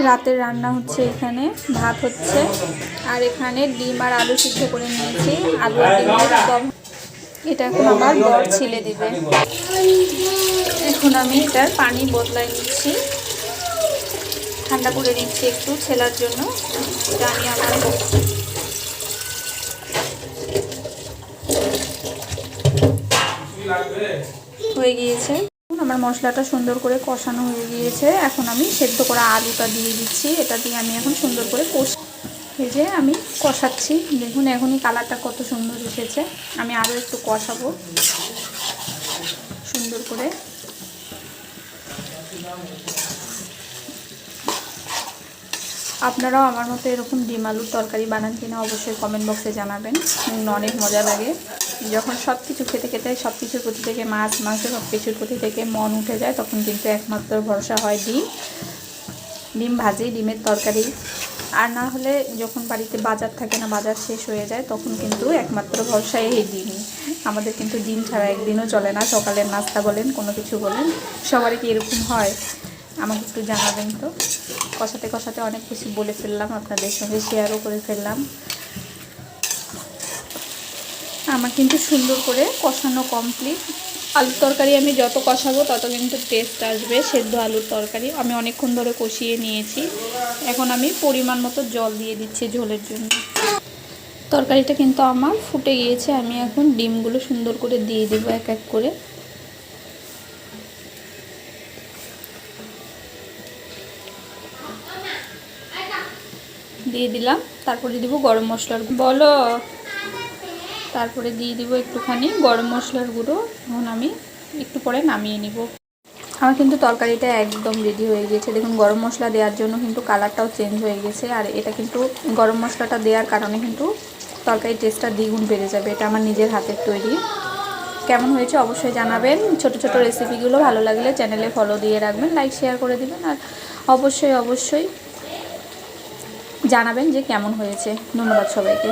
রাতের রান্না হচ্ছে, এখানে ভাত হচ্ছে আর এখানে ডিম আর আলু সিদ্ধ করে নিয়েছি। আলু আর ডিমের দম। এটা এখন আমার বর ছিলে দিবে। এখন আমি এটার পানি বদলাই নিচ্ছি, ঠান্ডা করে নিচ্ছি একটু ছেলার জন্য। এটা আমি আমার হয়ে গিয়েছে। আমার মশলাটা সুন্দর করে কষানো হয়ে গিয়েছে। এখন আমি সেদ্ধ করা আলুটা দিয়ে দিচ্ছি। এটা দিয়ে আমি এখন সুন্দর করে এই যে আমি কষাচ্ছি। দেখুন এখনই কালারটা কত সুন্দর এসেছে। আমি আরও একটু কষাবো সুন্দর করে। আপনারাও আমার মতো এরকম ডিম আলুর তরকারি বানান কিনা অবশ্যই কমেন্ট বক্সে জানাবেন। অনেক মজা লাগে যখন সব কিছু খেতে খেতে সব কিছুর প্রতি থেকে মাছ মাংস সব কিছুর প্রতি থেকে মন উঠে যায়, তখন কিন্তু একমাত্র ভরসা হয় ডিম ভাজি, ডিমের তরকারি। আর না হলে যখন বাড়িতে বাজার থাকে না, বাজার শেষ হয়ে যায়, তখন কিন্তু একমাত্র ভরসাই এই ডিমই। আমাদের কিন্তু ডিম ছাড়া একদিনও চলে না। সকালের নাস্তা বলেন, কোনো কিছু বলেন, সবারই কি এরকম হয়? আমাকে একটু জানাবেন তো। কষাতে কষাতে অনেক কিছু বলে ফেললাম, আপনাদের সঙ্গে শেয়ারও করে ফেললাম। আমার কিন্তু সুন্দর করে কষানো কমপ্লিট। আলুর তরকারি আমি যত কষাবো তত কিন্তু টেস্ট আসবে। সেদ্ধ আলুর তরকারি আমি অনেকক্ষণ ধরে কষিয়ে নিয়েছি। এখন আমি পরিমাণ মতো জল দিয়ে দিচ্ছি ঝোলের জন্য। তরকারিটা কিন্তু আমার ফুটে গিয়েছে। আমি এখন ডিমগুলো সুন্দর করে দিয়ে দেবো এক এক করে। দিয়ে দিলাম। তারপরে দিব গরম মশলার বলো। তারপরে দিয়ে দিব একটুখানি গরম মশলার গুঁড়ো। এখন আমি একটু পরে নামিয়ে নিব। আমার কিন্তু তরকারিটা একদম রেডি হয়ে গেছে। দেখুন গরম মশলা দেওয়ার জন্য কিন্তু কালারটাও চেঞ্জ হয়ে গেছে। আর এটা কিন্তু গরম মশলাটা দেওয়ার কারণে কিন্তু তরকারির টেস্টটা দ্বিগুণ বেড়ে যাবে। এটা আমার নিজের হাতের তৈরি। কেমন হয়েছে অবশ্যই জানাবেন। ছোট ছোট রেসিপিগুলো ভালো লাগলে চ্যানেলে ফলো দিয়ে রাখবেন, লাইক শেয়ার করে দিবেন। আর অবশ্যই জানাবেন যে কেমন হয়েছে। ধন্যবাদ সবাইকে।